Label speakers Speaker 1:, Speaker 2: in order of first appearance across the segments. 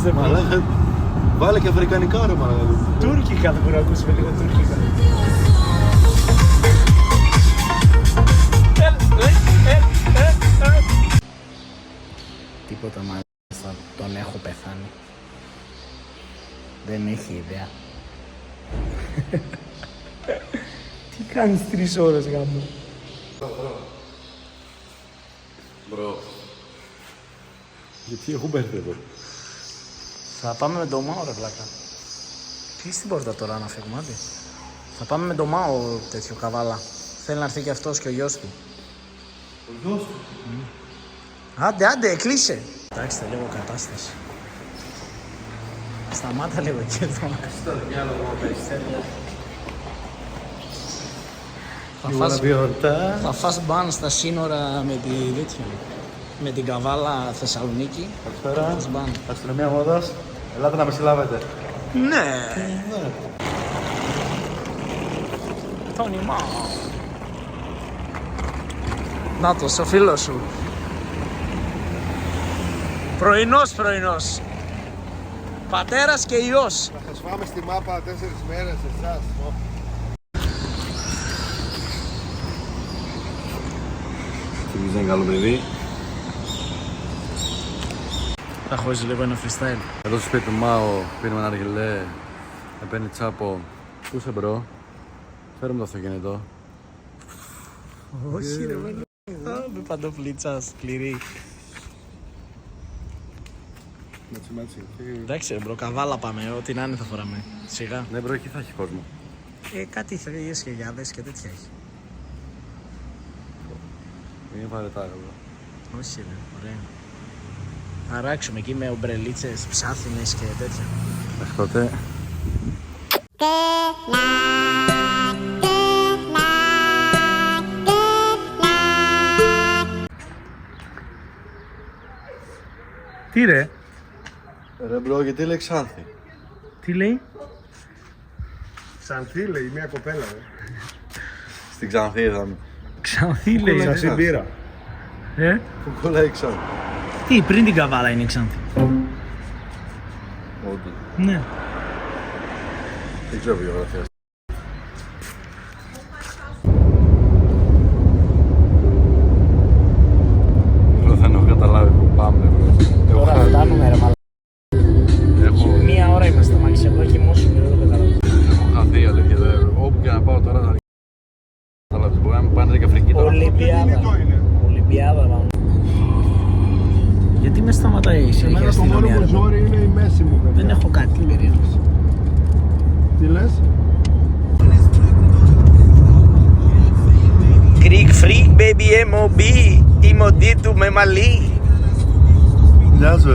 Speaker 1: ρε μαλάκα.
Speaker 2: Βάλε και αφρικανικά ρε μαλάκα.
Speaker 1: Τούρκικα δεν μπορεί να ακούσει με λίγο τουρκικά. Τίποτα μάλιστα, τον έχω πεθάνει. Δεν έχει ιδέα. Τι κάνεις 3 ώρες γάμο?
Speaker 2: Μπρο. Γιατί έχω μπέρδευο.
Speaker 1: Θα πάμε με το Μάο ρε πλάκα. Κλείς την πόρτα τώρα να φύγουμε, άντε. Θα πάμε με το Μάο τέτοιο καβάλα. Θέλει να έρθει και αυτός και ο γιος του.
Speaker 2: Ο γιος του.
Speaker 1: Άντε, άντε, κλείσε. Εντάξει, θα λίγο κατάσταση. Σταμάτα λίγο εκεί εδώ.
Speaker 2: Στο διάλογο
Speaker 1: Θα φας μπαν στα σύνορα με τη τέτοια. Με την καβάλα Θεσσαλονίκη.
Speaker 2: Καλησπέρα. Αστυνομία Μόδας. Ελάτε να με συλλάβετε.
Speaker 1: Ναι. Τόνι Μάο. Νάτος, ο φίλος σου. Πρωινός. Πατέρας και ιός.
Speaker 2: Θα σας φάμε στη μάπα 4 μέρες εσάς. Θυμίζει ένα καλό παιδί.
Speaker 1: Θα χωρίζει λίγο ένα freestyle.
Speaker 2: Εδώ στο σπίτι του Μάο πίνουμε ένα αργυλέ. Με παίρνει τσάπο. Πού είσαι μπρο? Φέρε μου το αυτοκίνητο.
Speaker 1: Όχι ρε μάνα. Με παντοφλίτσα σκληρή.
Speaker 2: Μάτσι.
Speaker 1: Εντάξει ρε μπρο, καβάλα πάμε, ό,τι να είναι θα φοράμε. Σιγά.
Speaker 2: Ναι μπρο, εκεί θα έχει κόσμο.
Speaker 1: Κάτι θείες και γιάδες και τέτοια έχει.
Speaker 2: Είναι βαρετά εδώ.
Speaker 1: Όχι ρε, ωραία. Θα ράξουμε εκεί με ομπρελίτσες, ψάθινες και τέτοια.
Speaker 2: Μέχρι τότε.
Speaker 1: Τι ρε?
Speaker 2: Ρε μπρο, γιατί λέει Ξάνθη?
Speaker 1: Τι λέει?
Speaker 3: Ξανθή λέει, μια κοπέλα ρε.
Speaker 2: Στην Ξανθή είδαμε.
Speaker 1: Ξανθή λέει.
Speaker 3: Σαν συμπήρα.
Speaker 2: Που κολλάει Ξάνθη.
Speaker 1: Τι, πριν την καβάλα είναι η Ξάνθη.
Speaker 2: Όντως.
Speaker 1: Ναι.
Speaker 2: Δεν ξέρω βιογραφία. Δεν έχω καταλάβει που πάμε.
Speaker 1: Τώρα φτάνουμε ρε μαλάκα. Μία ώρα είμαστε στα μάξι, εγώ κοιμώσουν και δεν το καταλάβω.
Speaker 2: Έχω χαθεί αλήθεια. Όπου και να πάω τώρα θα καταλάβεις. Μπορεί να μην πάνε και Αφρική τώρα.
Speaker 1: Ολυμπιάδα πάμε. Γιατί με σταματάει η συνέχεια
Speaker 3: Εμένα το μόνο
Speaker 1: αστυνομία?
Speaker 3: που ζόρι είναι η μέση μου παιδιά.
Speaker 1: Δεν έχω κάτι περίεργο.
Speaker 3: Τι λες?
Speaker 1: Greek freak baby MOB, η μοντή του με μαλλί.
Speaker 2: Γεια σου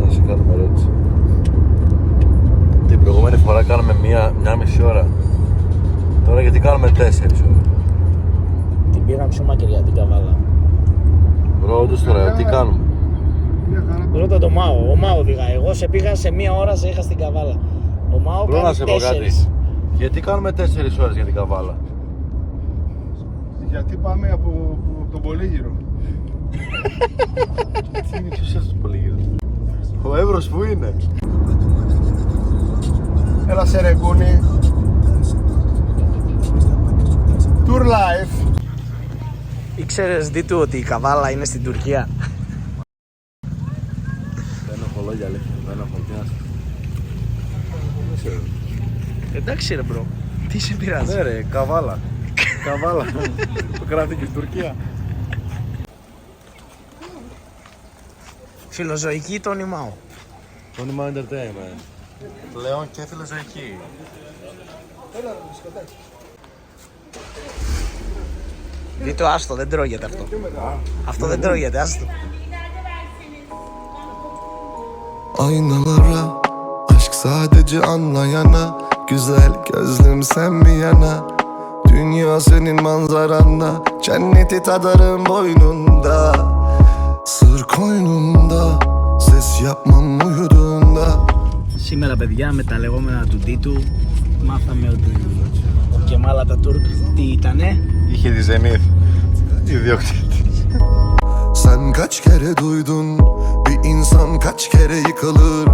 Speaker 2: να σε κάνουμε ερώτηση. Την προηγούμενη φορά κάναμε μια μισή ώρα. Τώρα γιατί κάνουμε 4 ώρες?
Speaker 1: Την πήγαμε πιο μακριά την καβάλα.
Speaker 2: Ρώντας τώρα, τι κάνουμε?
Speaker 1: Ρώτα το Μάο, ο Μάο οδηγάει. Εγώ σε πήγα σε μία ώρα, σε είχα στην καβάλα. Ο Μάο
Speaker 2: Μπορώ να
Speaker 1: κάνει
Speaker 2: σε πω
Speaker 1: 4.
Speaker 2: κάτι? Γιατί κάνουμε 4 ώρες για την καβάλα?
Speaker 3: Γιατί πάμε από τον Πολύγυρο.
Speaker 2: Τι είναι, ποιος είναι στο Πολύγυρο? Ο Εύρος που είναι?
Speaker 3: Έλα σε ρεγκούνι. Tour life.
Speaker 1: Ήξερες Δίτου ότι η καβάλα είναι στην Τουρκία?
Speaker 2: Δεν έχω λόγια αλήθεια, δεν έχω τι.
Speaker 1: Εντάξει ρε μπρο, τι σε πειράζει?
Speaker 2: Ναι ρε, καβάλα. Καβάλα. Το κράτη και στην Τουρκία.
Speaker 1: Φιλοζωική Τόνι Μάο.
Speaker 2: Το όνομα Entertainment. Πλέον και φιλοζωική.
Speaker 1: Δίτο άστο, δεν τρώγεται αυτό. Αυτό δεν τρώγεται, άστο.
Speaker 4: Aynalara aşk sadece anlayana güzel gözlüm sen mi yana dünya senin manzaranda cenneti tadarım boynunda sır koynunda ses yapmam uyuduğunda.
Speaker 1: Σήμερα παιδιά με τα λεγόμενα του Ντίτου μάθαμε ότι ο Κεμάλ Ατατούρκ τι ήτανε?
Speaker 2: Είχε τη Zenith.
Speaker 3: İdiot.
Speaker 4: Sen kaç kere duydun, bir insan kaç kere yıkılır.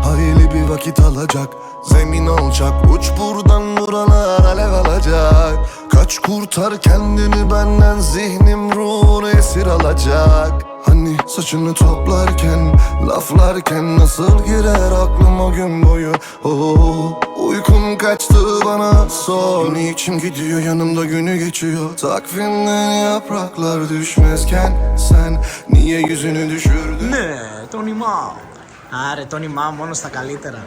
Speaker 4: Hayli bir vakit alacak, zemin olacak, uç buradan buralar alev alacak. Kaç kurtar kendini benden, zihnim ruhunu esir alacak. Hani saçını toplarken, laflarken nasıl girer aklım o gün boyu. Oh, uykum kaçtı bana sor. Niçin gidiyor yanımda günü geçiyor. Takvimden yapraklar düşmezken sen niye yüzünü düşürdün?
Speaker 1: Ναι, τον Ιμάο. Άρε, τον Ιμάο μόνο στα καλύτερα.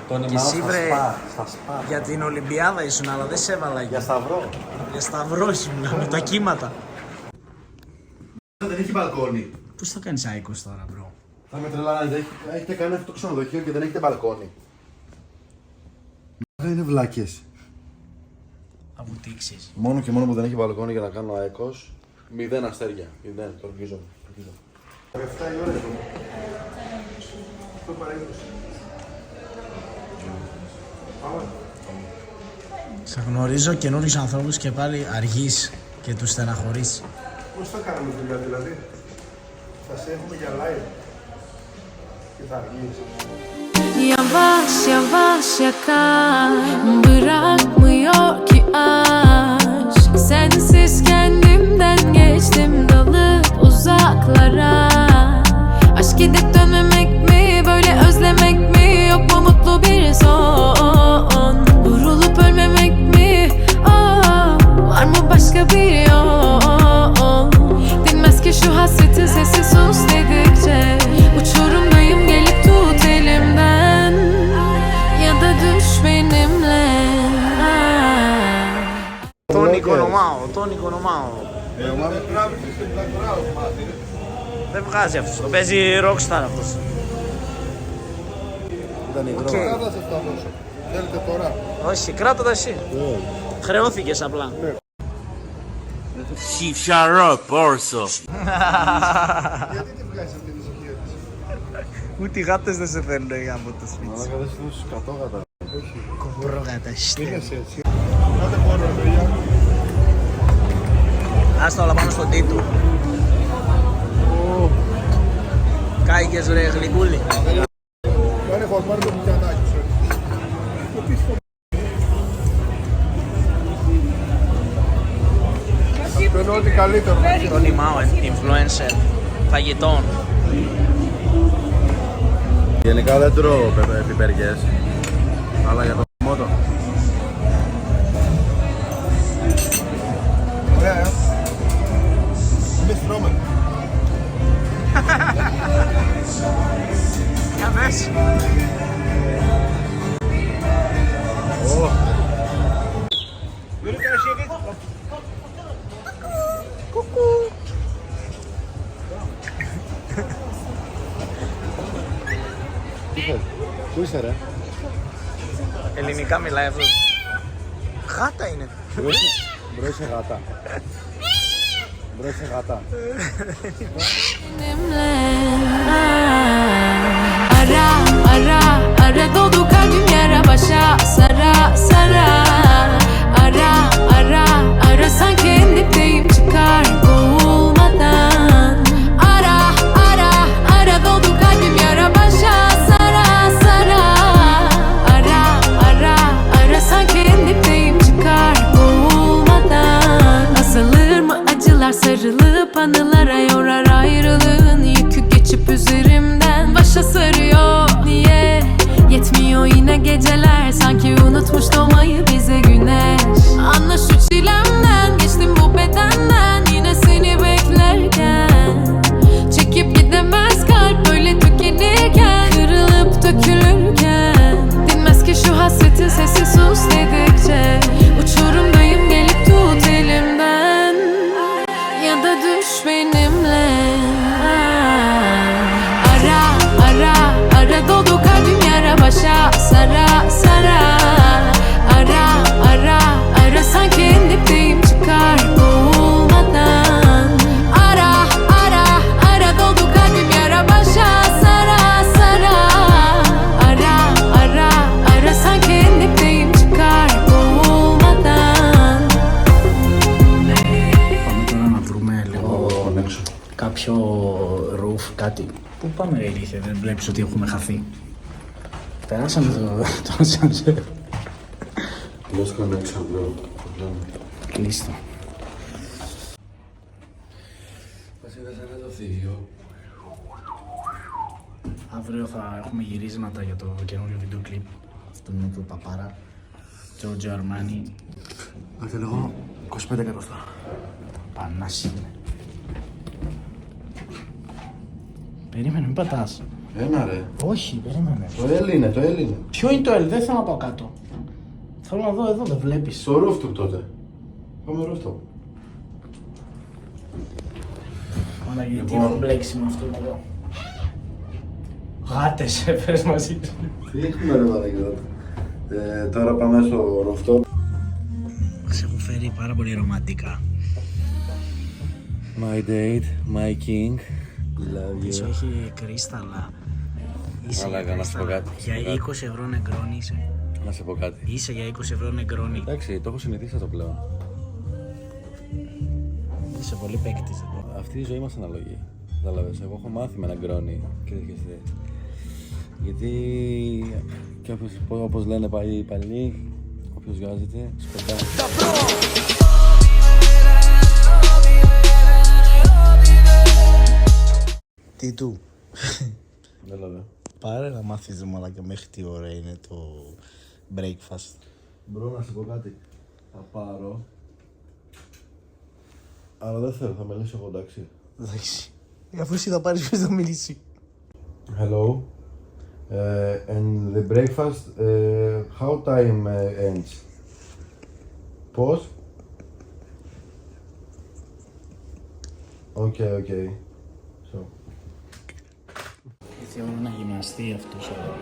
Speaker 2: Τον
Speaker 1: Και εσύ βρε, για την Ολυμπιάδα ήσουν, αλλά δεν σε έβαλα
Speaker 2: Για σταυρό.
Speaker 1: Για σταυρό ήσουν, με τα κύματα.
Speaker 3: Δεν έχει μπαλκόνι.
Speaker 1: Πώς θα κάνεις άικος τώρα, μπρο?
Speaker 3: Θα με τρελάνετε. Έχετε κάνει αυτό το ξενοδοχείο και δεν έχετε μπαλκόνι. Δεν είναι βλάκες.
Speaker 1: Θα βουτήξεις.
Speaker 2: Μόνο και μόνο που δεν έχει μπαλκόνι για να κάνω αέκος. 0 αστέρια. 0, το ορκίζω.
Speaker 3: 7 η ώρα εδώ. Αυτό παρέδωσε.
Speaker 1: Σε γνωρίζω καινούριους ανθρώπους και πάλι αργείς και τους στεναχωρείς.
Speaker 3: Πώς θα κάνουμε δουλειά δηλαδή? Θα σε έχουμε για live και θα αργείς.
Speaker 5: Yavaş yavaş yakar, bırakmıyor ki aşk. Sensiz kendimden geçtim dalıp uzaklara. Aşk gidip dönmemek mi, böyle özlemek mi? Yok mu mutlu bir son? Vurulup ölmemek mi? Oh, var mı başka bir yol? Dinmez ki şu hasretin sesi sus dedikçe. Uçurumdayım gelip tut elimden, ya da düş benimle.
Speaker 1: Τον οικονομάω, τον οικονομάω.
Speaker 3: Ομάδα τράβηξε στην πλατφορά.
Speaker 1: Δεν βγάζει αυτός, το παίζει rockstar αυτός.
Speaker 2: Ήταν υγρό.
Speaker 3: Θα σας τα δώσω. Θέλετε τώρα?
Speaker 1: Όχι, κράτα τα εσύ. Χρεώθηκες απλά.
Speaker 3: Γιατί τη βγάζεις αυτή την ησυχία της?
Speaker 1: Ούτε οι γάτες δεν σε θέλουν από το σπίτι.
Speaker 2: Μαλάκα δεν σου δώσεις 100 γάτα.
Speaker 1: Κομπρόγατα,
Speaker 3: Πήγασε έτσι. Άντε πόνο ρε παιδιά.
Speaker 1: Άστα όλα πάνω στον τίτλο. Κάηκες ρε γλυκούλη.
Speaker 3: Κάνε χωρίς πάρει το μπουκιανάκι σου. Το πεις το αυτό είναι ό,τι καλύτερο.
Speaker 1: Τον Ιμάο, influencer φαγητών.
Speaker 2: Γενικά δεν τρώω πιπεριές. Αλλά για το μότο.
Speaker 3: Ωραία, είμαι στρώμενο.
Speaker 1: Για μέση.
Speaker 2: Πού είσαι ρε?
Speaker 1: Ελληνικά μιλάει αυτός. Γάτα είναι.
Speaker 2: Μπρο είσαι γάτα. Μπρο είσαι γάτα.
Speaker 5: Benimle. Ara ara ara dolu kalbim yara başa sara sara. Ara ara ara sanki en dipteyim çıkar boğulmadan. Ara ara ara dolu kalbim yara başa sara sara. Ara ara ara sanki en dipteyim çıkar boğulmadan. Azalır mı acılar, sarılıp anılara yorar ayrılığın yükü geçip üzerimden başa sarıyor. Niye yetmiyor yine geceler, sanki unutmuş doğmayı bize güneş. Anla şu çilemden, geçtim bu bedenden, yine seni beklerken. Çekip gidemez kalp böyle tükenirken, kırılıp dökülürken. Dinmez ki şu hasretin sesi sus dedikçe. Uçurumdayım gelip tut elimden, ya da düş benimle. Ara ara ara dolu kalbim yara başa sara sara. Ara ara ara sanki en dipteyim çıkar boğulmadan. Ara ara ara dolu kalbim yara başa sara sara. Ara ara ara sanki en dipteyim çıkar boğulmadan.
Speaker 1: Πάμε τώρα να βρούμε κάποιο ρουφ, κάτι. Πού πάμε ρε ηλίθεια, δεν βλέπεις ότι έχουμε χαθεί. Περάσαμε το ασανσέρ.
Speaker 2: Lost connection, bro.
Speaker 1: Κλείστο.
Speaker 2: Μας είδα σαν το θείο.
Speaker 1: Αύριο θα έχουμε γυρίσματα για το καινούριο βίντεο κλιπ. Αυτό είναι του Παπάρα. Giorgio Armani.
Speaker 2: Κάτσε λίγο, 25 εκατοστά.
Speaker 1: Πανάση είναι. Περίμενε, μην πατάς.
Speaker 2: Ένα ρε.
Speaker 1: Όχι, περίμενε.
Speaker 2: Το L είναι, το L είναι.
Speaker 1: Ποιο είναι το L, δεν θέλω να πάω κάτω. Θέλω να δω εδώ, δεν βλέπεις.
Speaker 2: Στο rooftop τότε. Πάμε rooftop.
Speaker 1: Μαλαγή, τι έχω μπλέξει με αυτό εδώ. Γάτες έφερες μαζί σου.
Speaker 2: Τι έχουμε ρε μαλακή. Τώρα πάμε στο rooftop.
Speaker 1: Μας έχουν φέρει πάρα πολύ ρομαντικά.
Speaker 2: My date, my king. Love
Speaker 1: Πίσω
Speaker 2: you.
Speaker 1: έχει κρίσταλα. Είσαι
Speaker 2: Μαλάκα,
Speaker 1: για
Speaker 2: να σου πω
Speaker 1: κρίσταλα.
Speaker 2: κάτι.
Speaker 1: Για 20 ευρώ νεκρόνι είσαι.
Speaker 2: Να σε πω κάτι.
Speaker 1: Είσαι για 20 ευρώ νεκρόνι.
Speaker 2: Εντάξει, το έχω συνηθίσει αυτό πλέον.
Speaker 1: Είσαι πολύ παίκτης εδώ.
Speaker 2: Αυτή η ζωή μας αναλογεί. Κατάλαβες, εγώ έχω μάθει με έναν γκρόνι και τέτοιες ιδέες. Γιατί και όπως λένε παλιοί παλιοί, όποιος βγάζεται, σπεντάει.
Speaker 1: Τι του.
Speaker 2: Δεν λέω.
Speaker 1: Πάρε να μάθεις μαλάκα μέχρι τι ώρα είναι το breakfast.
Speaker 2: Μπρο, να σου πω κάτι. Θα πάρω. Αλλά δεν θέλω, θα μιλήσω εγώ, εντάξει.
Speaker 1: Εντάξει. Αφού εσύ θα πάρεις ποιος θα μιλήσει.
Speaker 2: Hello. And the breakfast, how time ends? Πώς? Okay. So.
Speaker 1: Ήρθε η ώρα να γυμναστεί αυτός εδώ.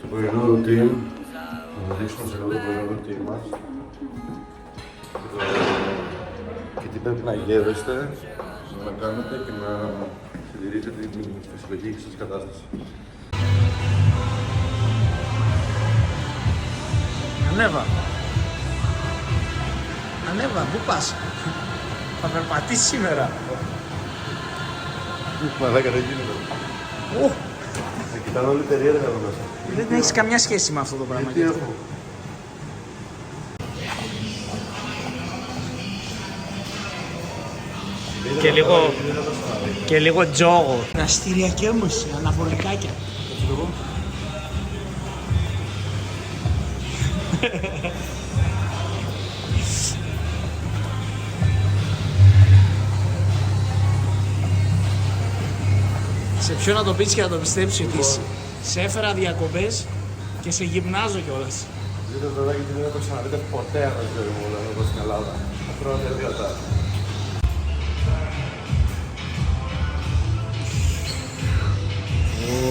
Speaker 2: Το πρωινό ρουτίν, θα δείξουμε σε λίγο το πρωινό ρουτίν μας. Και τι πρέπει να γεύεστε, να κάνετε και να συντηρείτε την φυσιολογική σας κατάσταση.
Speaker 1: Ανέβα, πού πας. Θα περπατήσεις σήμερα.
Speaker 2: Μαλάκα δεν γίνεται. Θα κοιτάνε όλοι περίεργα εδώ μέσα.
Speaker 1: Δεν έχεις καμιά σχέση με αυτό το πράγμα.
Speaker 2: Τι έχω.
Speaker 1: Και λίγο τζόγο. Ναστηριακή όμως, αναβολικάκια. Σε ποιο να το πεις και να το πιστέψεις ότι σε έφερα διακοπές και σε γυμνάζω κιόλας.
Speaker 2: Δείτε το δάκι και δεν έχω ξαναδείτε ποτέ από τη ζωή μου εδώ στην Ελλάδα. Θα τρώω τελείωτα.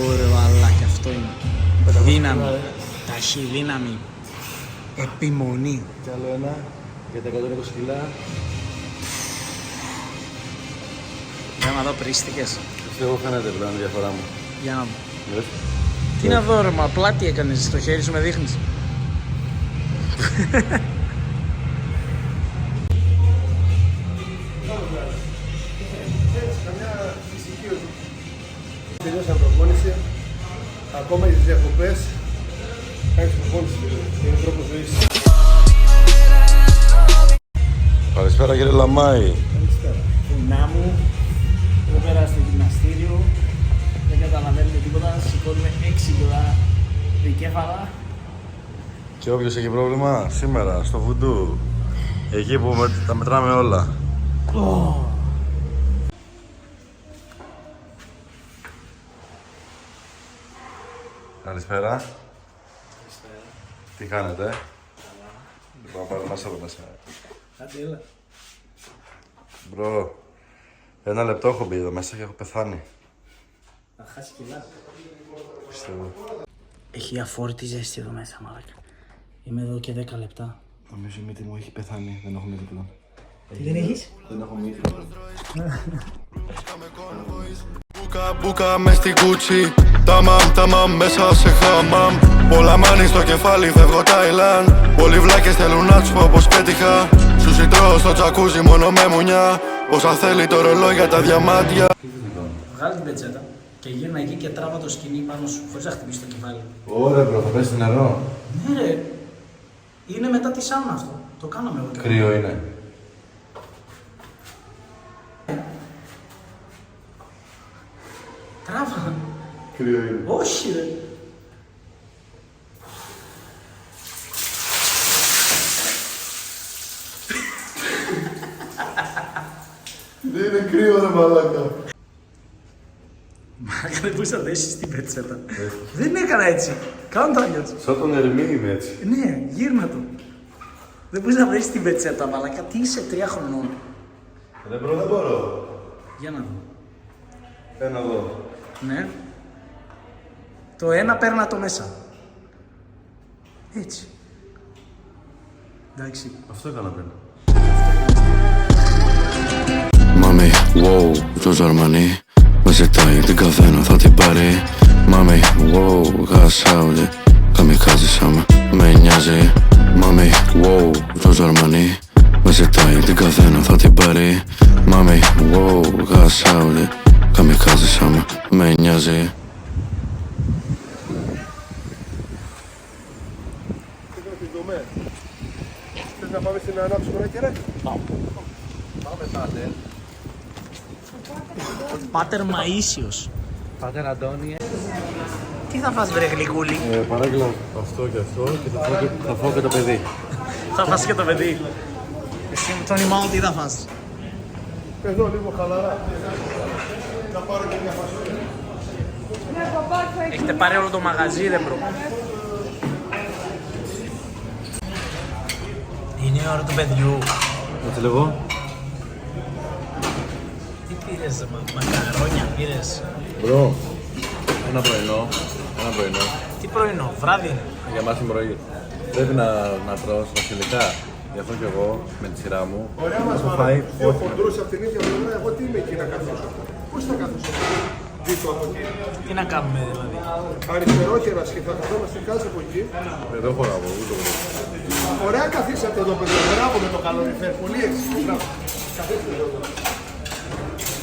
Speaker 1: Ωραία βαλάκι, αυτό είναι. Δύναμη, ταχυδύναμη, επιμονή.
Speaker 2: Κι άλλο ένα για τα 120 κιλά.
Speaker 1: Για να δω πρίστηκες.
Speaker 2: Εγώ φαίνεται πλέον η διαφορά μου.
Speaker 1: Για να δω.
Speaker 2: Λες.
Speaker 1: Τι να δω ρε, μα απλά τι έκανες στο χέρι σου με δείχνεις.
Speaker 3: Καμιά φυσική ότι τελειώσαμε προπόνηση, ακόμα για τις διακοπές, κάνεις προπόνηση, είναι τρόπος ζωής.
Speaker 2: Καλησπέρα κύριε Λαμάη.
Speaker 3: Καλησπέρα.
Speaker 1: Φουνά μου, εδώ πέρα στο γυμναστήριο, δεν καταλαβαίνετε τίποτα, σηκώνουμε 6 κιλά δικέφαλα.
Speaker 2: Και όποιος έχει πρόβλημα, σήμερα στο Βουντού, εκεί που τα μετράμε όλα. Καλησπέρα. Τι κάνετε? Λοιπόν, πάρω μέσα εδώ μέσα.
Speaker 1: Άντε έλα.
Speaker 2: Μπρο, 1 λεπτό έχω μπει εδώ μέσα και έχω πεθάνει.
Speaker 1: Θα χάσει κιλά.
Speaker 2: Πιστεύω.
Speaker 1: Έχει αφόρητη ζέστη εδώ μέσα, μαλάκα. Είμαι εδώ και 10 λεπτά.
Speaker 2: Νομίζω η μύτη μου έχει πεθάνει, δεν έχω μύτη πλέον.
Speaker 1: Τι δεν έχεις?
Speaker 2: Δεν έχω μύτη πλέον.
Speaker 4: Μπούκα μες στην κούτσι. Ταμαμ μέσα σε χαμαμ. Πολλά μάνι στο κεφάλι, φεύγω Ταϊλάν. Πολλοί βλάκες θέλουν να τους πω πως πέτυχα. Σου συντρώω στο τζακούζι μόνο με μουνιά. Όσα θέλει το ρολόι για τα διαμάντια.
Speaker 1: Βγάλει την πετσέτα και γύρνα εκεί και τράβα το σκηνή πάνω σου, χωρίς να χτυπήσει το κεφάλι.
Speaker 2: Ωραία, μπρο, θα πέσει νερό.
Speaker 1: Ναι, ρε. Είναι μετά τη σάουνα αυτό. Το κάναμε εγώ.
Speaker 2: Κρύο είναι.
Speaker 1: Τράβα.
Speaker 3: Κρύο είναι.
Speaker 1: Όχι, ρε.
Speaker 3: Δεν είναι κρύο ρε μαλάκα.
Speaker 1: Μαλάκα, δεν μπορείς να δέσεις την πετσέτα. Δεν έκανα έτσι. Κάνω το αλλιώς.
Speaker 2: Σαν τον Ερμή είμαι έτσι.
Speaker 1: Ναι, γύρνα το. Δεν μπορείς να δέσεις την πετσέτα, μαλάκα. Τι είσαι 3 χρονών.
Speaker 2: Δεν μπορώ.
Speaker 1: Για να δω.
Speaker 2: Ένα εδώ.
Speaker 1: Ναι. Το ένα παίρνα το μέσα. Έτσι. Εντάξει.
Speaker 2: Αυτό έκανα πριν.
Speaker 4: Μάμι, wow, Τζορτζ Αρμανί. Με ζητάει την καθένα θα την πάρει. Μάμι, wow, γασάουδε. Καμικάζεις άμα με νοιάζει. Μάμι, wow, Τζορτζ Αρμανί. Με ζητάει την καθένα θα την πάρει. Μάμι, wow, γασάουδε. Καμικάζεις άμα με νοιάζει.
Speaker 3: Θες να πάμε στην ανάψη μου, ρε.
Speaker 2: Πάμε πάτερ.
Speaker 1: Πάτερ Μαΐσιος.
Speaker 2: Πάτερ Αντώνιε.
Speaker 1: Τι θα φας βρε γλυκούλη.
Speaker 2: Παράγγελα αυτό και αυτό και θα φάω και το παιδί.
Speaker 1: Θα φας και το παιδί. Εσύ με τον ημάω τι θα φας.
Speaker 3: Εδώ λίγο χαλαρά. Θα πάρω και μια φασόλια.
Speaker 1: Έχετε πάρει όλο το μαγαζί ρε μπρο. Είναι η ώρα του παιδιού.
Speaker 2: Έτσι λέγω.
Speaker 1: Τι πήρες, μακαρόνια πήρες.
Speaker 2: Μπρο, ένα πρωινό.
Speaker 1: Τι πρωινό, βράδυ.
Speaker 2: Για μας είναι πρωί. Πρέπει να τρως βασιλικά. Γι' αυτό και εγώ με τη σειρά μου.
Speaker 3: Ωραία μας
Speaker 2: έχω φάει.
Speaker 3: δύο χοντρούς από την ίδια πλευρά, εγώ τι είμαι εκεί να καθίσω. Πώς θα καθίσω. Δίπλα από εκεί.
Speaker 1: Τι να κάνουμε δηλαδή.
Speaker 3: Αριστερόχερας και θα καθόμαστε κάτω από εκεί.
Speaker 2: Δεν χωράω, ούτε εγώ.
Speaker 3: Ωραία καθίσατε εδώ παιδιά, μπράβο με το καλοριφέρ, πολύ έτσι. Μπράβο. Καθίστε εδώ.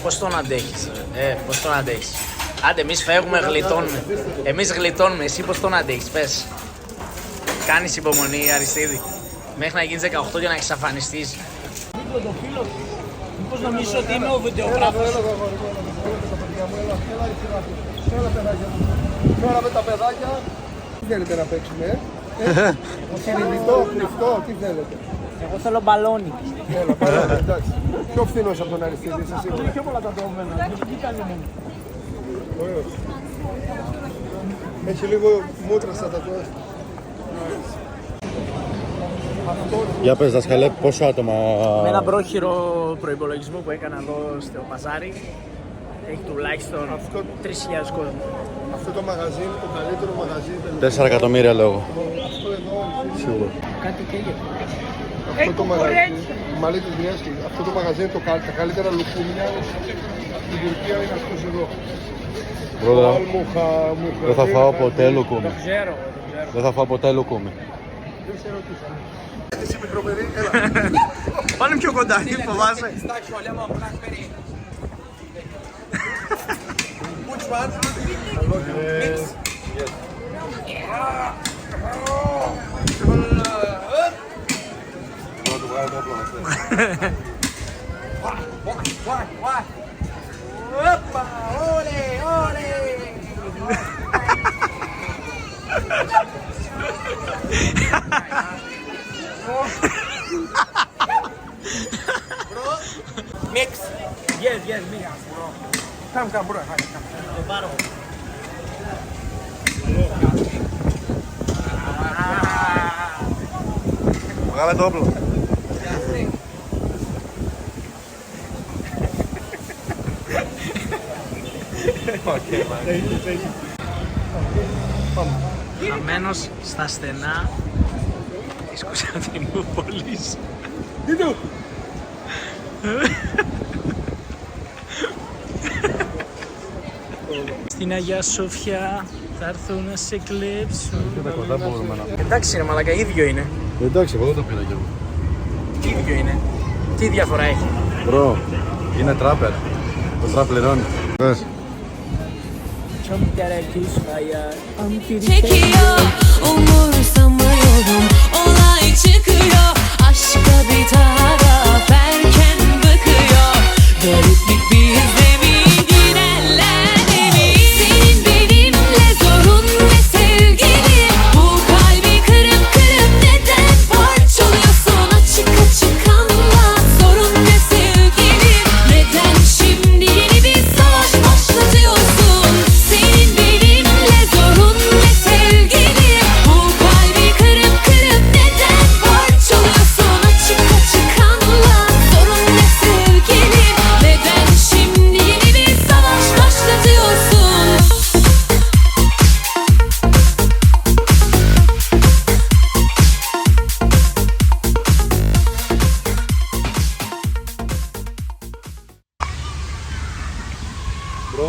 Speaker 1: Πώς τον αντέχεις, πώς τον αντέχεις. Άντε, εμείς φεύγουμε, γλιτώνουμε. Εμείς γλιτώνουμε, εσύ πώς τον αντέχεις, πες. Κάνεις υπομονή, Αριστίδη. Μέχρι να γίνεις 18 για να εξαφανιστείς. Μήπως νομίζεις ότι είμαι ο βιντεογράφος.
Speaker 3: Έλα παιδάκια. Τώρα με τα παιδάκια. Τι θέλετε να παίξουμε, Κυριλιτό, κρυφτό, τι θέλετε.
Speaker 1: Εγώ θέλω μπαλόνι.
Speaker 3: Έλα, παράδειγμα, εντάξει. Πιο φθηνός από τον Αριστίδη, είσαι σίγουρος.
Speaker 1: Πιο πολλά τα δόμενα.
Speaker 3: Ωραίος. Έχει λίγο μούτρα στα τατουάζ.
Speaker 2: Για πες δασκαλέ, πόσο άτομα...
Speaker 1: Με ένα πρόχειρο προϋπολογισμό που έκανα εδώ στο Παζάρι, έχει τουλάχιστον 3.000 κόσμο.
Speaker 3: Αυτό το μαγαζί είναι το καλύτερο μαγαζί.
Speaker 2: 4 εκατομμύρια λόγο.
Speaker 3: Αυτό εδώ,
Speaker 2: Σίγουρα.
Speaker 1: Κάτι καίγεται.
Speaker 3: αυτό το μαγαζί, μαλλί της Βιέσκη, αυτό το μαγαζί είναι τα καλύτερα λουκούμια στην Τουρκία είναι αυτός εδώ.
Speaker 2: Μπρόδα,
Speaker 3: Μου
Speaker 2: δεν θα φάω ποτέ λουκούμι.
Speaker 1: Ξέρω.
Speaker 2: Δεν θα φάω ποτέ λουκούμι.
Speaker 3: Δεν ξέρω τι θα. Εσύ μικρό παιδί, έλα.
Speaker 1: Πάνε πιο κοντά, τι φοβάσαι.
Speaker 3: Which one? Mix.
Speaker 1: Mix. Yes, mix.
Speaker 3: Come, bro.
Speaker 1: Το πάρω.
Speaker 2: Βγάλε το όπλο.
Speaker 1: Χαμένος στα στενά της Κωνσταντινούπολης.
Speaker 3: Τι του!
Speaker 1: Στην Αγία Σοφιά θα έρθουν να σε κλέψουν.
Speaker 2: Τα κοντά μπορούμε να...
Speaker 1: Εντάξει ρε μαλακα, ίδιο είναι.
Speaker 2: Εντάξει, εγώ δεν το πήρα κι εγώ.
Speaker 1: Ίδιο είναι. Τι διαφορά έχει.
Speaker 2: Μπρο, Είναι τράπερ. Το τραπ πληρώνει.
Speaker 5: Çekiyor, umursamıyorum, olay çıkıyor. Aşka bir taraf erken bakıyor. Gariplik bizde mi, girenler mi? Senin benimle zorun ne sevgilim? Bu kalbi kırıp kırıp neden parçalıyorsun? Açık açık anlat, sorun ne sevgilim? Neden şimdi yeni bir savaş başlatıyorsun? Senin benimle zorun ne sevgilim? Bu kalbi kırıp kırıp neden parçalıyorsun? Açık açık anlat, sorun ne sevgilim? Neden şimdi yeni bir savaş başlatıyorsun?
Speaker 2: Μπρο,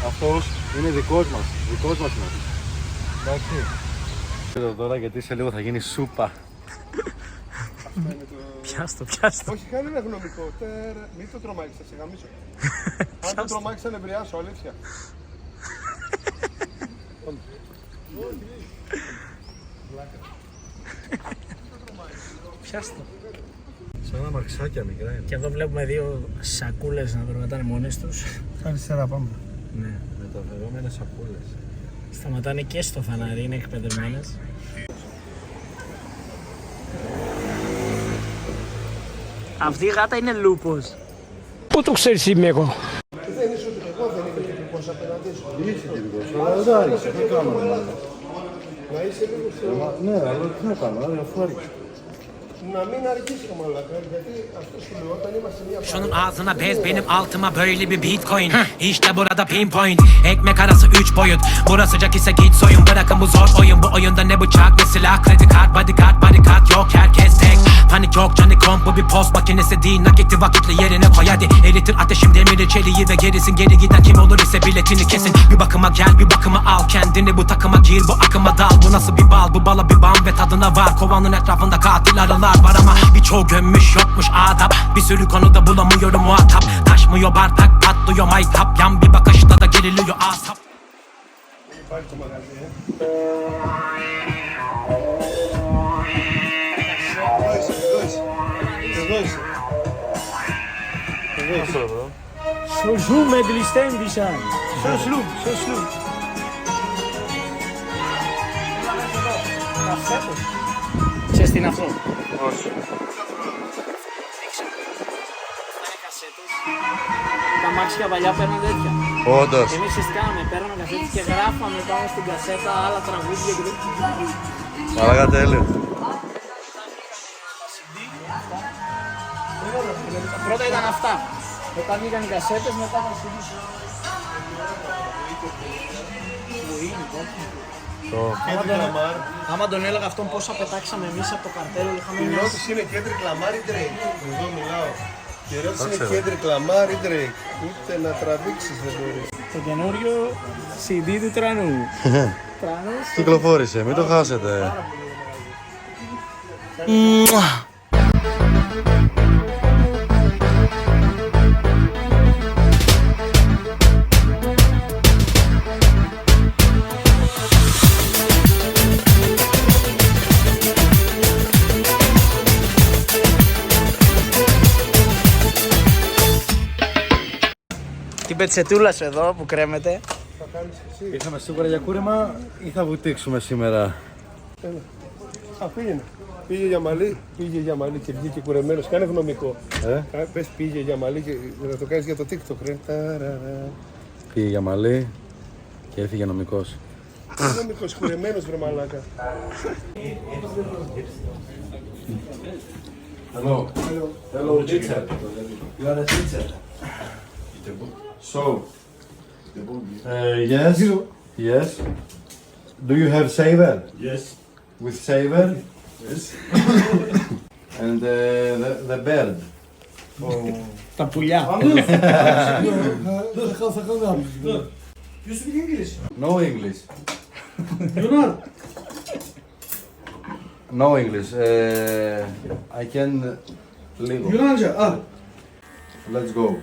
Speaker 2: αυτός είναι δικός μας είναι. Εντάξει. Εδώ τώρα γιατί σε λίγο θα γίνει σούπα.
Speaker 1: Πιάστο.
Speaker 3: Όχι, κάνει ένα γνωμικό. Μην το τρομάξεις, θα σε γαμίσω. Αν το τρομάξεις θα νευριάσω, αλήθεια.
Speaker 1: Πιάστο.
Speaker 2: Σαν αμαξάκια μικρά είναι.
Speaker 1: Και εδώ βλέπουμε δύο σακούλες να περπατάνε μόνες τους.
Speaker 3: Αριστερά πάμε.
Speaker 1: Ναι.
Speaker 2: Μεταφερόμενες σακούλες.
Speaker 1: Σταματάνε και στο φανάρι, είναι εκπαιδευμένες. Αυτή η γάτα είναι λούπος.
Speaker 6: Πού το ξέρεις είμαι εγώ?
Speaker 3: Δεν είσαι ότι εγώ δεν είμαι τυπικός απέναντί σου.
Speaker 2: Είσαι τυπικός, αλλά δεν άργησε, τι κάνουμε.
Speaker 3: Να είσαι λίγο πιο...
Speaker 2: Ναι, αλλά τι να κάνω, αφού άργησε.
Speaker 3: Να μην αργήσει ο μαλάκα, γιατί αυτό σου λέω όταν είμαστε μια
Speaker 7: Şunun ağzına bez benim altıma böyle bir bitcoin. İşte burada pinpoint. Ekmek arası 3 boyut. Burası sıcak ise git soyun. Bırakın bu zor oyun. Bu oyunda ne bıçak ne silah. Kredi kart bodyguard barikat yok herkes tek. Panik yok Canicom bu bir post makinesi değil. Nakitli vakitli yerine koy hadi. Eritir ateşim demiri çeliği ve gerisin geri giden kim olur ise biletini kesin. Bir bakıma gel bir bakıma al. Kendini bu takıma gir bu akıma dal. Bu nasıl bir bal bu bala bir bam ve tadına var. Kovanın etrafında katil arılar var ama birçoğu gömmüş yokmuş adap. Bir sürü konuda bulamıyorum muhatap. Taşmıyor bardak patlıyor maytap. Yan bir bakışta da geriliyor asap.
Speaker 3: Υπάρχει το μαγαζί, Εδώ είσαι.
Speaker 6: Στο ζουμ εγκλειστέντησαν.
Speaker 3: Στο σλουμ.
Speaker 1: Ξέρεις τι είναι αυτό?
Speaker 2: Όχι.
Speaker 1: Τα μάξια παλιά παίρναν τέτοια.
Speaker 2: Όντως.
Speaker 1: Εμείς συστηκάμε, παίρναμε κασέτες και γράφαμε πάνω στην κασέτα άλλα τραγούδια και τέτοια.
Speaker 2: Μαλάκα τέλειο.
Speaker 1: Πρώτα ήταν αυτά. Μετά βγήκαν οι κασέτες, μετά τα CD. Άμα τον έλεγα αυτόν πόσα πετάξαμε εμείς από το καρτέλο, είχαμε
Speaker 3: Η
Speaker 1: μια...
Speaker 3: ερώτηση είναι Kendrick Lamar ή Drake. Εδώ μιλάω. Η ερώτηση είναι Kendrick Lamar ή Drake. Ούτε να τραβήξεις δεν μπορείς.
Speaker 1: Το καινούριο CD του Τρανού. Τρανούς.
Speaker 2: Κυκλοφόρησε, μην το χάσετε.
Speaker 1: Την πετσετούλα σου εδώ που κρέμεται.
Speaker 3: Θα κάνεις εσύ.
Speaker 2: Ήρθαμε σίγουρα για κούρεμα ή θα βουτήξουμε σήμερα?
Speaker 3: Έλα. Α, πήγαινε. Πήγε για μαλλί και βγήκε κουρεμένος. Κάνε γνωμικό. Πες πήγε για μαλλί και να το κάνεις για το TikTok, ρε. Ταραρα.
Speaker 2: Πήγε για μαλλί και έφυγε νομικός.
Speaker 3: Γνωμικός, κουρεμένος, βρε μαλάκα.
Speaker 2: Hello, teacher. You are a teacher. So, yes. Do you have saver?
Speaker 8: Yes.
Speaker 2: With saver?
Speaker 8: Yes.
Speaker 2: And the bird.
Speaker 1: Τα πουλιά.
Speaker 8: You speak English?
Speaker 2: No English.
Speaker 8: You know?
Speaker 2: No English. I can little.
Speaker 8: Yunanca al.
Speaker 2: Let's go.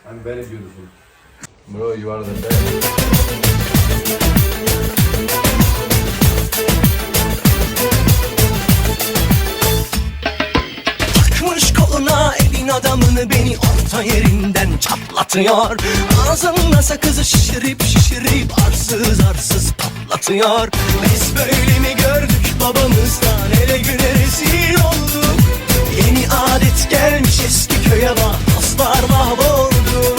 Speaker 2: I'm very beautiful. Bro, you are the best.
Speaker 9: Takmış koluna evin adamını beni orta yerinden çatlatıyor. Ağzında sakızı şişirip şişirip arsız arsız patlatıyor. Biz böyle mi gördük babamızdan, hele güne rezil olduk. Yeni adet gelmiş eski köye bak, dostlar mahvoldu.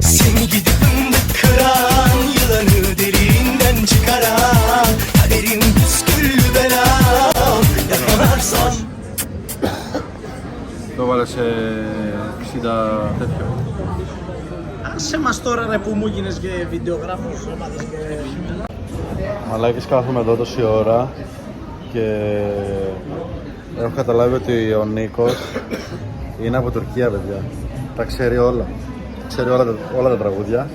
Speaker 9: Seni gidip fındık kıran, yılanı deliğinden çıkaran, kaderim püsküllü belam, yakalarsan.
Speaker 2: Το βάλε σε 60 τέτοιο.
Speaker 1: Άσε μας τώρα ρε που μου γίνες και βιντεογράφος.
Speaker 2: Μαλάκες, κάθομαι εδώ τόση ώρα και έχω καταλάβει ότι ο Νίκος είναι από Τουρκία, παιδιά. Τα ξέρει όλα. Ξέρει όλα τα τραγούδια.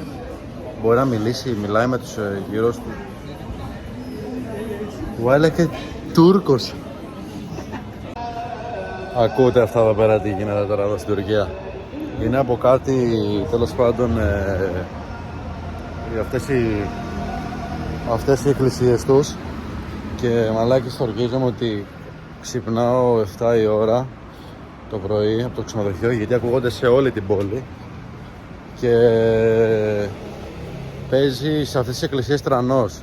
Speaker 2: Μπορεί να μιλήσει, μιλάει με τους γύρω του. Βάλε και Τούρκος. Ακούτε αυτά εδώ πέρα τι γίνεται τώρα εδώ στην Τουρκία. Είναι από κάτι, τέλος πάντων, αυτές οι εκκλησίες τους και μαλάκι στοργίζομαι ότι ξυπνάω 7 η ώρα το πρωί από το ξενοδοχείο γιατί ακούγονται σε όλη την πόλη και παίζει σε αυτές τις εκκλησίες τρανός.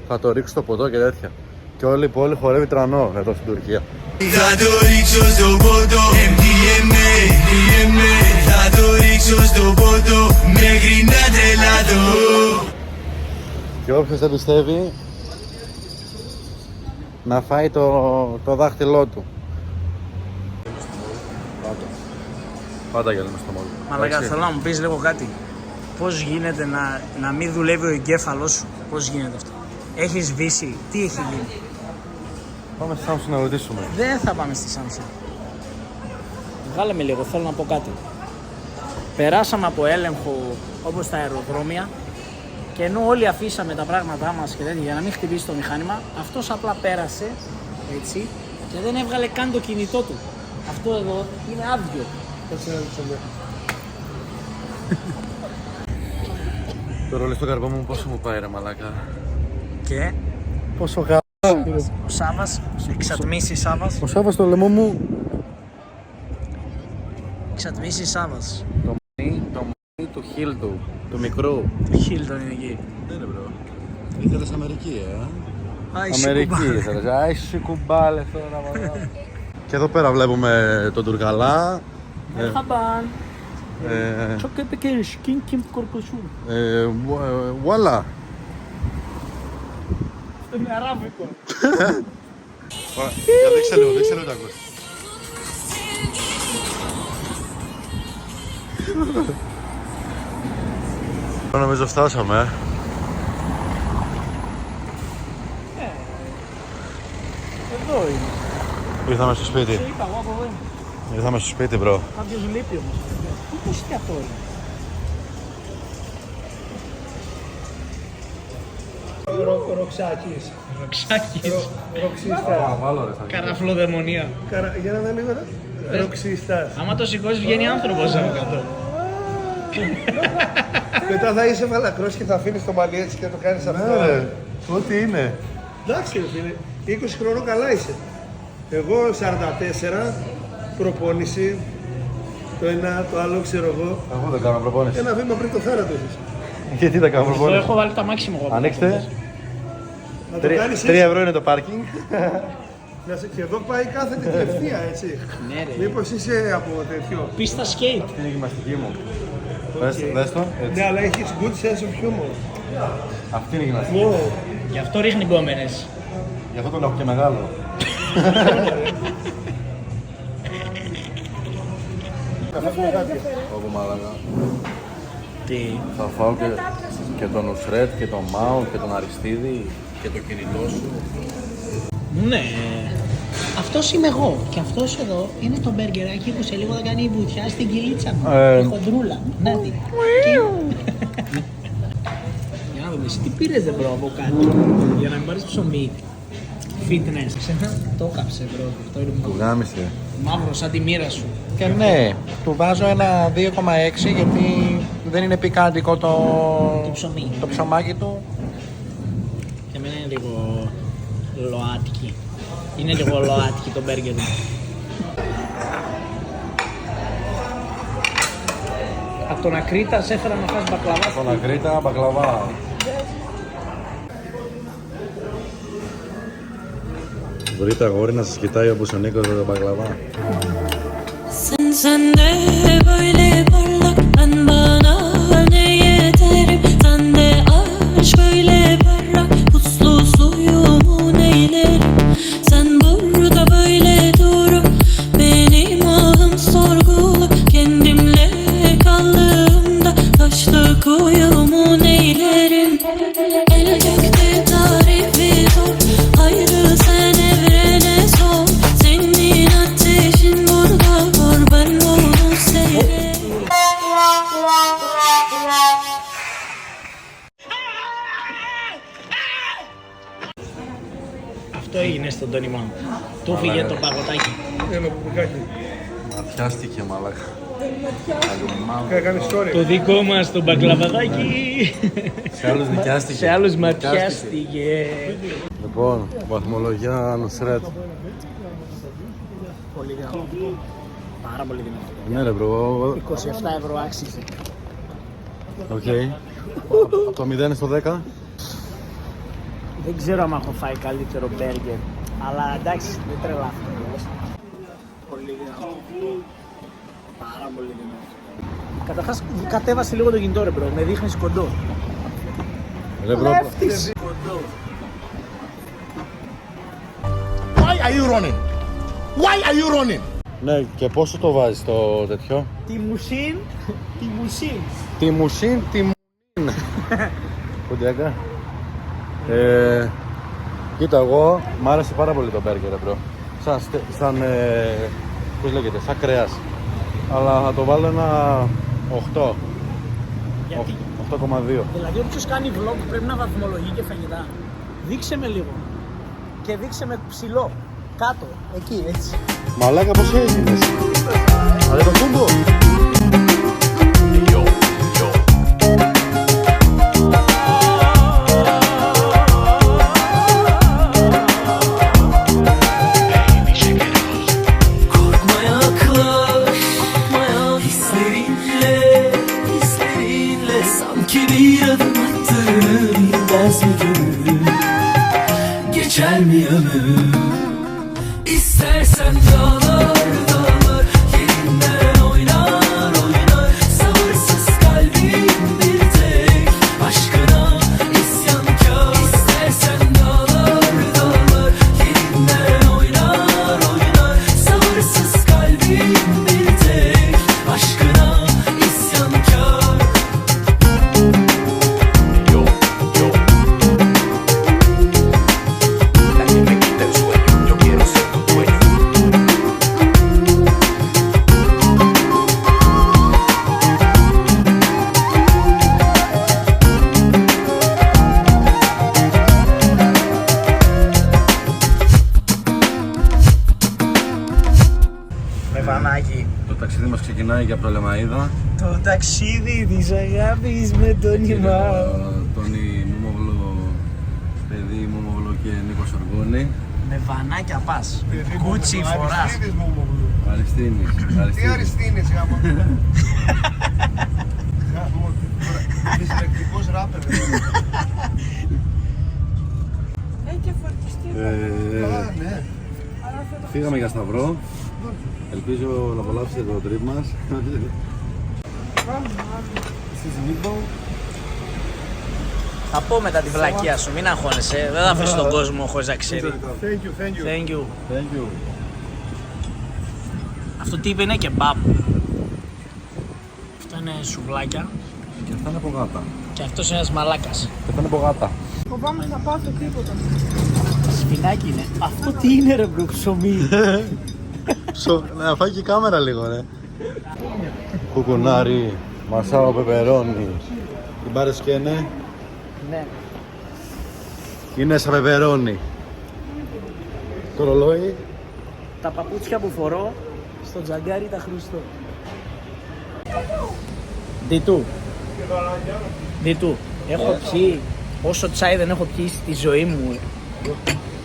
Speaker 2: Θα το ρίξω στο ποτό και τέτοια. Και όλη η πόλη χορεύει τρανό εδώ στην Τουρκία.
Speaker 9: Θα το ρίξω στο ποτό, MDMA, θα το ρίξω στο ποτό, μέχρι να τρελαθώ.
Speaker 2: Και όποιος δεν πιστεύει να φάει το δάχτυλό του. Πάντα γελάμε στο μόλι.
Speaker 1: Μαλάκα, θέλω να μου πεις λίγο κάτι. Πώς γίνεται να μην δουλεύει ο εγκέφαλος σου, πώς γίνεται αυτό? Έχει σβήσει, τι έχει γίνει?
Speaker 2: Πάμε στη Samsung να ρωτήσουμε.
Speaker 1: Δεν θα πάμε στη Samsung. Βγάλε με λίγο, θέλω να πω κάτι. Περάσαμε από έλεγχο όπως τα αεροδρόμια και ενώ όλοι αφήσαμε τα πράγματά μας και τέτοια για να μην χτυπήσει το μηχάνημα, αυτός απλά πέρασε έτσι και δεν έβγαλε καν το κινητό του. Αυτό εδώ είναι άδειο.
Speaker 2: Το ρολί στο καρπό μου πόσο μου πάει ρε μαλάκα?
Speaker 1: Και
Speaker 2: Πόσο γα...
Speaker 1: ο Σάββας, εξατμίσει Σάββας.
Speaker 2: Ο Σάββας στο λαιμό μου.
Speaker 1: Εξατμίσει Σάββας.
Speaker 2: Το μόνι του Χίλτου, του μικρού.
Speaker 1: Το Χίλτον είναι εκεί.
Speaker 2: Ναι ρε μπρο. Ήθελες Αμερική
Speaker 1: Αμερική
Speaker 2: ήθελες. Άισι κουμπάλε τώρα. Και εδώ πέρα βλέπουμε τον Τουρκαλά.
Speaker 1: Merhaban.
Speaker 6: Çok pequenos, kim korkusum.
Speaker 2: Βουάλα.
Speaker 1: Είναι αράβικο.
Speaker 2: Για δείξε λίγο τα ακούς. Νομίζω φτάσαμε.
Speaker 1: Εδώ είναι.
Speaker 2: Ήρθαμε στο σπίτι.
Speaker 1: Σε είπα εγώ από εδώ είμαι.
Speaker 2: Ήρθαμε στο σπίτι, μπρο.
Speaker 1: Κάποιος λείπει όμως. Πώς είναι αυτό είναι?
Speaker 3: Ροξάκης.
Speaker 1: Ροξάκης.
Speaker 3: Ροξίστας.
Speaker 1: Καραφλοδαιμονία.
Speaker 3: Για να δω λίγο. Ροξίστας.
Speaker 1: Άμα το σηκώσεις βγαίνει άνθρωπος από κάτω.
Speaker 3: Μετά θα είσαι μαλακρός και θα αφήνεις το μαλλί έτσι και το κάνεις αυτό.
Speaker 2: Ό,τι είναι.
Speaker 3: Εντάξει ρε φίλε, 20 χρονών καλά είσαι. Εγώ 44, προπόνηση, το ένα, το άλλο ξέρω εγώ.
Speaker 2: Εγώ δεν κάνω προπόνηση.
Speaker 3: Ένα βήμα πριν το θάνατο έχεις.
Speaker 2: Γιατί δεν κάνω
Speaker 1: Εγώ
Speaker 2: προπόνηση?
Speaker 1: έχω βάλει τα μάξιμο εγώ.
Speaker 2: Ανοίξτε.
Speaker 3: Να το κάνεις
Speaker 2: 3
Speaker 3: έτσι.
Speaker 2: ευρώ είναι το πάρκινγκ.
Speaker 3: Και εδώ πάει κάθεται διευθεία έτσι.
Speaker 1: Ναι ρε.
Speaker 3: Μήπως είσαι από τέτοιο.
Speaker 1: Πίστα σκέιτ.
Speaker 2: Αυτή είναι η γυμναστική μου. Δες το. Έτσι.
Speaker 3: Ναι, αλλά έχεις good sense of humor.
Speaker 2: Αυτή είναι η γυμναστική.
Speaker 3: Wow.
Speaker 1: Γι' αυτό ρίχνει γκόμενες.
Speaker 2: Γι' αυτό τον έχω και μεγάλο. Όπου μάλακα.
Speaker 1: Τι?
Speaker 2: Θα φάω και τον Νουσρέτ και τον Μάο και τον Αριστίδη και το κινητό σου.
Speaker 1: Ναι. Αυτός είμαι εγώ. Και αυτός εδώ είναι το μπεργκεράκι που σε λίγο θα κάνει η βουτιά στην κυλίτσα μου. Η χοντρούλα. Να τη. Για να δούμε, εσύ τι πήρες δεν μπρο από κάτι. Για να μην πάρεις ψωμί. fitness. Το κάψε, bro. Αυτό είναι
Speaker 2: Του γάμισε.
Speaker 1: μαύρο σαν τη μοίρα σου.
Speaker 6: Και ναι, του βάζω ένα 2,6 γιατί δεν είναι πικάντικο
Speaker 1: Το ψωμί.
Speaker 6: το ψωμάκι του.
Speaker 1: Και εμένα είναι λίγο λοάτικη. Είναι λίγο λοάτικη το μπέργκερ μου. Από τον Ακρίτα σε έφερα να φας μπακλαβά.
Speaker 2: Τον Ακρίτα, μπακλαβά. Βρείτε αγόρι να σας κοιτάει όπως ο Νίκος το μπακλαβά.
Speaker 5: Sen de böyle parlak ben bana ne yeterim Sen de aşk böyle berrak puslu suyumu neylerim Sen burada böyle durup benim ahım sorguluk Kendimle kaldığımda taşlı kuyumu neylerim El gökte tarifi zor ayrı sen evrene sor Senin ateşin burada var ben onu seyrederim
Speaker 1: Αυτό έγινε στον Τόνι Μάου. Του φύγε το παγωτάκι.
Speaker 3: Ένα πουμπικάκι.
Speaker 2: Ματιάστηκε μαλάκα.
Speaker 3: Έκανε story.
Speaker 1: Το δικό μας το μπακλαβαδάκι.
Speaker 2: Σε άλλους νοικιάστηκε.
Speaker 1: Σε άλλους ματιάστηκε.
Speaker 2: Λοιπόν, βαθμολογία Νουσρέτ.
Speaker 1: Πολύ δυνατό. Πάρα πολύ δυνατό.
Speaker 2: Ναι ρε μπρο.
Speaker 1: 27 ευρώ άξιζε.
Speaker 2: Οκ. Από το 0 στο 10.
Speaker 1: Δεν ξέρω αν έχω φάει καλύτερο μπέργκερ. Αλλά εντάξει, δεν τρελάθηκα. Πολύ δυνατό. Πάρα πολύ δυνατό. Καταρχάς κατέβασε λίγο το κινητό ρε μπρο. Με δείχνεις κοντό.
Speaker 2: Ρε μπρο.
Speaker 1: Κοντό.
Speaker 4: Why are you running? Why are you running?
Speaker 2: Ναι, και πόσο το βάζεις το τέτοιο?
Speaker 1: Τιμουσίν. Τιμουσίν.
Speaker 2: Τιμουσίν, τιμουσίν. Κοντιάκα. Κοίτα, εγώ μ' άρεσε πάρα πολύ το μπέργκερ, μπρο. Σαν πώς λέγεται, σαν κρέας. Αλλά θα το βάλω ένα 8.
Speaker 1: Γιατί?
Speaker 2: 8,2.
Speaker 1: Δηλαδή όποιος κάνει vlog πρέπει να βαθμολογεί και φαγητά. Δείξε με λίγο. Και δείξε με ψηλό. Κάτω. Εκεί, έτσι.
Speaker 2: Μαλάκα, πώς έγινες? Αλλά το κούμπο.
Speaker 9: Korkma yaklaş, hislerinle, hislerinle sanki bir adım attığını bilmez mi gönül? Geçer mi ömür? İstersen dağlar dağlar yerinden oynar oynar sabırsız kalbim bir tek aşkına isyankar. İstersen dağlar dağlar yerinden oynar oynar sabırsız kalbim bir tek aşkına isyankar.
Speaker 1: Με βανάκι.
Speaker 2: Το ταξίδι μας ξεκινάει και από το Λεμαΐδα.
Speaker 1: Το ταξίδι της αγάπης με τον Ιμάου.
Speaker 2: Τόνι Μούμοβλο, παιδί Μούμοβλο και Νίκος Οργόνη.
Speaker 1: Με βανάκια πας. Κούτσι φοράς.
Speaker 3: Αριστίδης μου μου.
Speaker 2: Αριστίνης.
Speaker 3: Τι Αριστίνης γάμα. Δυσλεκτικός ράπερ. Ναι.
Speaker 2: Φύγαμε για Σταυρό. Ελπίζω να απολαύσετε το τρίπ μας.
Speaker 1: Θα πω μετά τη βλακεία σου, μην αγχώνεσαι. Δεν θα αφήσω τον κόσμο χωρίς να ξέρει.
Speaker 3: Thank you, thank you.
Speaker 1: Thank you.
Speaker 2: Thank you.
Speaker 1: Αυτό τι είπε είναι κεμπάπ. Αυτό είναι σουβλάκια.
Speaker 2: Και αυτά είναι από γάτα.
Speaker 1: Και αυτός είναι ένας μαλάκας.
Speaker 2: Και αυτά είναι από γάτα.
Speaker 8: Φοβάμαι να πάθω τίποτα.
Speaker 1: Σπινάκι είναι. Αυτό τι είναι ρε μπρο, ψωμί.
Speaker 2: Να φάει και η κάμερα λίγο, ναι. Κουκουνάρι, μασάο πεπερώνι. Την πάρες και ναι.
Speaker 1: Ναι.
Speaker 2: Είναι σαν πεπερώνι. Το ρολόι.
Speaker 1: Τα παπούτσια που φορώ στο τζαγκάρι τα Χριστό. Διτού, έχω πιει όσο τσάι δεν έχω πιει στη ζωή μου.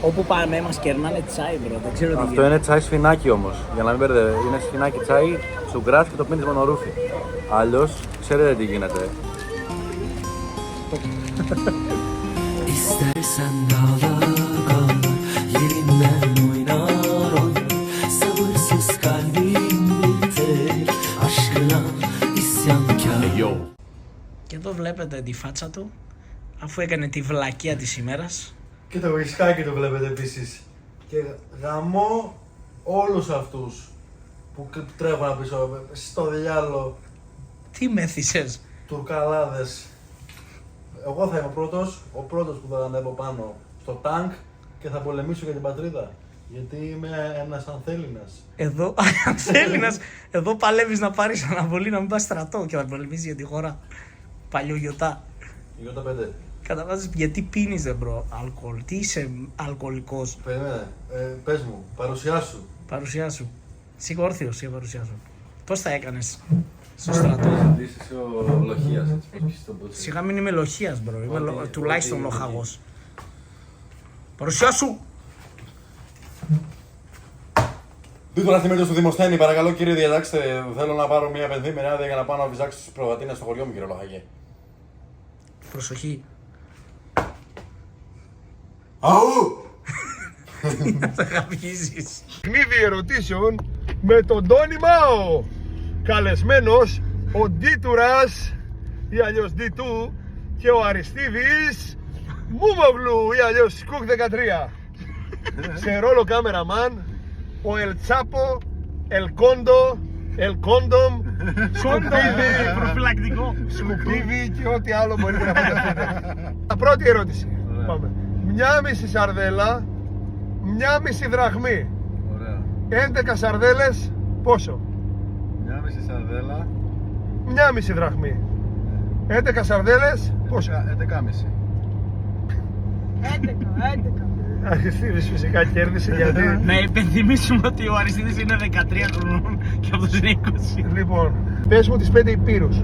Speaker 1: Όπου πάμε μας κερνάνε τσάι, bro. Δεν ξέρω τι
Speaker 2: Αυτό
Speaker 1: γίνεται.
Speaker 2: είναι τσάι σφινάκι όμως. Για να μην μπερδεύετε. Είναι σφινάκι τσάι, σουγκράς και το πίνεις μονορούφι. Αλλιώς ξέρετε τι γίνεται.
Speaker 9: İstersen dağlar kal, yerinden oynar oynar. Sabırsız kalbim bir tek aşkına isyankar.
Speaker 1: Και εδώ βλέπετε τη φάτσα του, αφού έκανε τη βλακεία της ημέρας.
Speaker 2: Και το βυσκάκι το βλέπετε επίσης. Και γαμώ όλους αυτούς που τρέχουν πίσω στο διάλογο,
Speaker 1: Τι μέθησες?
Speaker 2: τουρκαλάδες. Εγώ θα είμαι ο πρώτος που θα ανέβω πάνω στο τάγκ και θα πολεμήσω για την πατρίδα. Γιατί είμαι ένας ανθέληνας.
Speaker 1: Εδώ, Έλληνας, εδώ παλεύεις να πάρεις αναβολή να μην πας στρατό και να πολεμήσεις για τη χώρα. Παλιογιωτά.
Speaker 2: Γιώτα 5.
Speaker 1: Καταλάβεις γιατί πίνεις, ρε μπρο, αλκοόλ. Τι είσαι αλκοολικός?
Speaker 2: Περίμενε, πες μου, παρουσιάσου.
Speaker 1: Παρουσιά σου. Σήκω όρθιος για παρουσιά σου. Πώς θα έκανες στο στρατό?
Speaker 2: Είσαι ο λοχίας, έτσι.
Speaker 1: Σιγά μην είμαι λοχίας, μπρο. Είμαι
Speaker 2: Ό,τι-
Speaker 1: τουλάχιστον
Speaker 2: ό,τι-
Speaker 1: λοχαγός. Παρουσιά σου!
Speaker 2: Δίπλα στη μέτρο του Δημοσθένη, παρακαλώ κύριε, διατάξτε. Θέλω να πάρω μια πενθήμερη άδεια για να πάω να βυζάξω στους προβατίνες στο χωριό μου, κύριε Λοχαγέ.
Speaker 1: Προσοχή.
Speaker 2: Αου!
Speaker 1: Θα γαβγίζεις.
Speaker 3: Παιχνίδι ερωτήσεων με τον Τόνι Μάο. Καλεσμένος ο Ντίτουρας ή αλλιώς Ντίτου και ο Αριστίδης Μούμογλου ή αλλιώς Κουκ 13. Σε ρόλο κάμεραμαν ο Ελ Τσάπο, Ελ Κόντο, Ελ Κόντομ, Σκουπίδι,
Speaker 1: Προφυλακτικό.
Speaker 3: Σκουπίδι και ό,τι άλλο μπορείτε να φανταστείτε. Πρώτη ερώτηση. Πάμε. Μια μισή σαρδέλα, μια μισή δραχμή.
Speaker 2: Ωραία.
Speaker 3: 11 σαρδέλες, πόσο?
Speaker 2: Μια μισή σαρδέλα.
Speaker 3: Μια μισή δραχμή. 11 σαρδέλες, πόσο?
Speaker 2: 11,5.
Speaker 8: 11.
Speaker 3: Αριστίδης φυσικά κέρδισε γιατί...
Speaker 1: Να υπενθυμίσουμε ότι ο Αριστίδης είναι 13 χρονών και αυτός είναι 20.
Speaker 3: Λοιπόν, πες μου τις 5 υπήρους.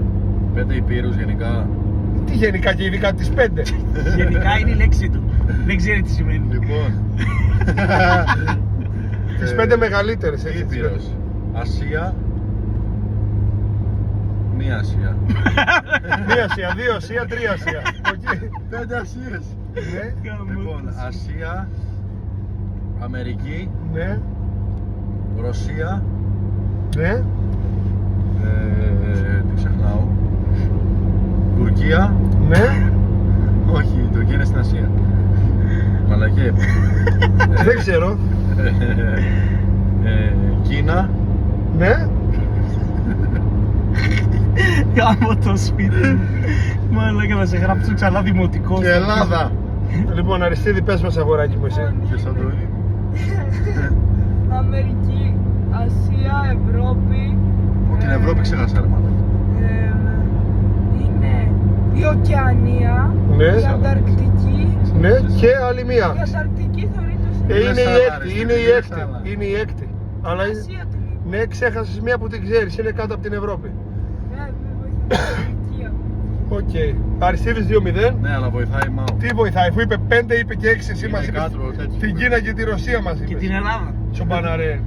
Speaker 2: 5 υπήρους γενικά.
Speaker 3: Τι γενικά και ειδικά τις 5.
Speaker 1: Γενικά είναι η λέξη του. Δεν ξέρει τι σημαίνει.
Speaker 2: Λοιπόν.
Speaker 3: Τις 5 μεγαλύτερες. έτσι, τις
Speaker 2: Ήπειρος.
Speaker 3: πέντε.
Speaker 2: Ασία. Μία Ασία.
Speaker 3: Μία Ασία, 2 Ασία, 3 Ασία. Οκ.
Speaker 2: 5 Ασίες.
Speaker 3: Ναι,
Speaker 2: Λοιπόν, Ασία. Αμερική.
Speaker 3: ναι,
Speaker 2: Ρωσία.
Speaker 3: ναι.
Speaker 2: Τι ξεχνάω. Τουρκία.
Speaker 3: Ναι,
Speaker 2: Όχι, η Τουρκία είναι στην Ασία. Μαλακέ.
Speaker 3: δεν ξέρω.
Speaker 2: Κίνα.
Speaker 3: Ναι,
Speaker 1: Γάμω το σπίτι. Μάλλον να σε γράψω ξανά δημοτικό.
Speaker 2: Και Ελλάδα.
Speaker 3: λοιπόν Αριστίδη πες μας αγοράκι μου εσύ.
Speaker 2: Και Σαντορίνη.
Speaker 8: Αμερική, Ασία, Ευρώπη.
Speaker 2: Την Ευρώπη ξέχασα ρε μάλλον.
Speaker 8: Είναι η Οκεανία,
Speaker 3: Ναι.
Speaker 8: η Ανταρκτική.
Speaker 3: Ναι, και άλλη
Speaker 8: Η
Speaker 3: μία.
Speaker 8: Ανταρκτική θεωρείται ως
Speaker 3: Είναι η
Speaker 2: στάλα,
Speaker 3: έκτη,
Speaker 2: Αριστίδη,
Speaker 3: είναι η
Speaker 2: είναι
Speaker 3: έκτη.
Speaker 2: στάλα.
Speaker 3: Είναι η έκτη. Αλλά
Speaker 8: Ασία του λίγο.
Speaker 3: ναι, ξέχασες μία που την ξέρεις, είναι κάτω από την Ευρώπη.
Speaker 8: Ναι, με βοηθάει η Τουρκία.
Speaker 3: Οκ. Αριστίδης 2-0.
Speaker 2: Ναι, αλλά βοηθάει Μάου.
Speaker 3: Τι βοηθάει, αφού είπε 5, είπε και 6, εσύ
Speaker 2: Είναι
Speaker 3: μας είπες
Speaker 2: κάτω, τέτοιο.
Speaker 3: την Κίνα και τη Ρωσία μας
Speaker 1: Και
Speaker 3: είπες.
Speaker 1: την Ελλάδα.
Speaker 3: Τσομπαναρέ.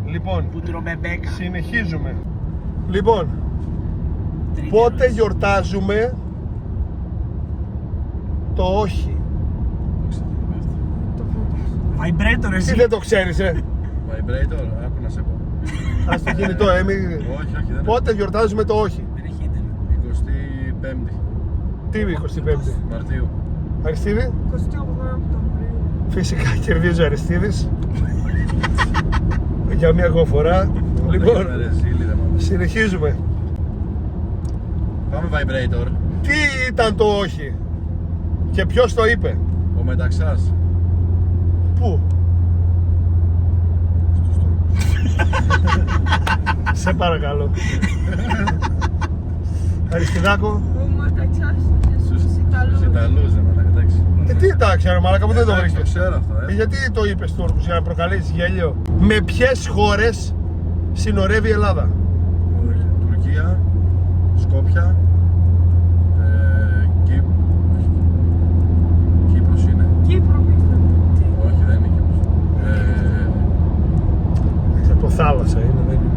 Speaker 3: Λοιπόν,
Speaker 1: Που τρώμε μπέκα.
Speaker 3: συνεχίζουμε. Λοιπόν, πότε γιορτάζουμε το όχι?
Speaker 1: Vibrator
Speaker 3: Τι
Speaker 1: εσύ.
Speaker 3: δεν το ξέρεις,
Speaker 2: Vibrator, άκου να σε πω.
Speaker 3: Ας το κινητό,
Speaker 2: Όχι, δεν
Speaker 3: Πότε γιορτάζουμε το όχι?
Speaker 1: Δεν έχει ίντερνετ.
Speaker 2: 25η
Speaker 3: Τι είναι 25η?
Speaker 2: Μαρτίου.
Speaker 3: Αριστίδη,
Speaker 8: 28 Οκτωβρίου.
Speaker 3: φυσικά κερδίζει ο Αριστίδης. Για μια ακόμα φορά. Λοιπόν, συνεχίζουμε.
Speaker 2: Πάμε Vibrator.
Speaker 3: Τι ήταν το όχι και ποιος το είπε?
Speaker 2: Ο Μεταξάς.
Speaker 3: Πού? Σε παρακαλώ. Αριστιδάκο.
Speaker 8: Ο Ματαξάς στους
Speaker 2: Στους
Speaker 8: Ιταλούς.
Speaker 2: Ιταλούς δεν εντάξει.
Speaker 3: Τι εντάξει, ρε μαλάκα μου δεν το βρίσκεις.
Speaker 2: Ξέρω αυτό,
Speaker 3: Γιατί το είπες Τούρκους για να προκαλέσεις γέλιο? Με ποιες χώρες συνορεύει η Ελλάδα?
Speaker 2: Τουρκία, Σκόπια, Κύπρος είναι.
Speaker 8: Κύπρο πίσω.
Speaker 2: Όχι, δεν είναι Κύπρος.
Speaker 3: Από θάλασσα είναι, δεν είναι.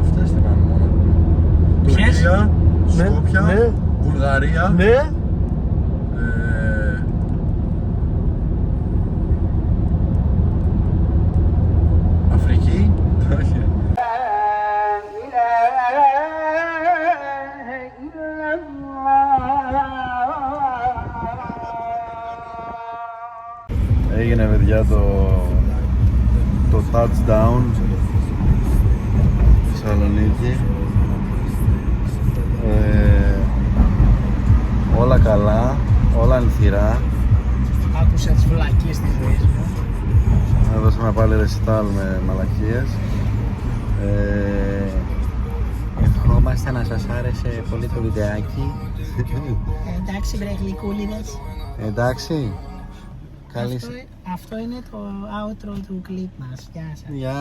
Speaker 2: Αυτές θυμάμαι μόνο.
Speaker 1: Ποιες?
Speaker 2: Τουρκία,
Speaker 3: Ναι,
Speaker 2: Σκόπια,
Speaker 3: ναι.
Speaker 2: Βουλγαρία.
Speaker 3: Ναι.
Speaker 2: Αφρική. Όχι. Έγινε παιδιά το touchdown στη Θεσσαλονίκη. Όλα καλά, όλα ανθυρά.
Speaker 1: Άκουσα τις βλακίες της ζωής μου.
Speaker 2: Έδωσαμε πάλι ρεσιτάλ με μαλακίες.
Speaker 6: Ευχόμαστε να σας άρεσε πολύ το βιντεάκι.
Speaker 10: Εντάξει βρε γλυκούλιδες.
Speaker 2: Εντάξει. Καλή
Speaker 10: Αυτό είναι το outro του κλιπ μας. Γεια σας.
Speaker 2: Γεια.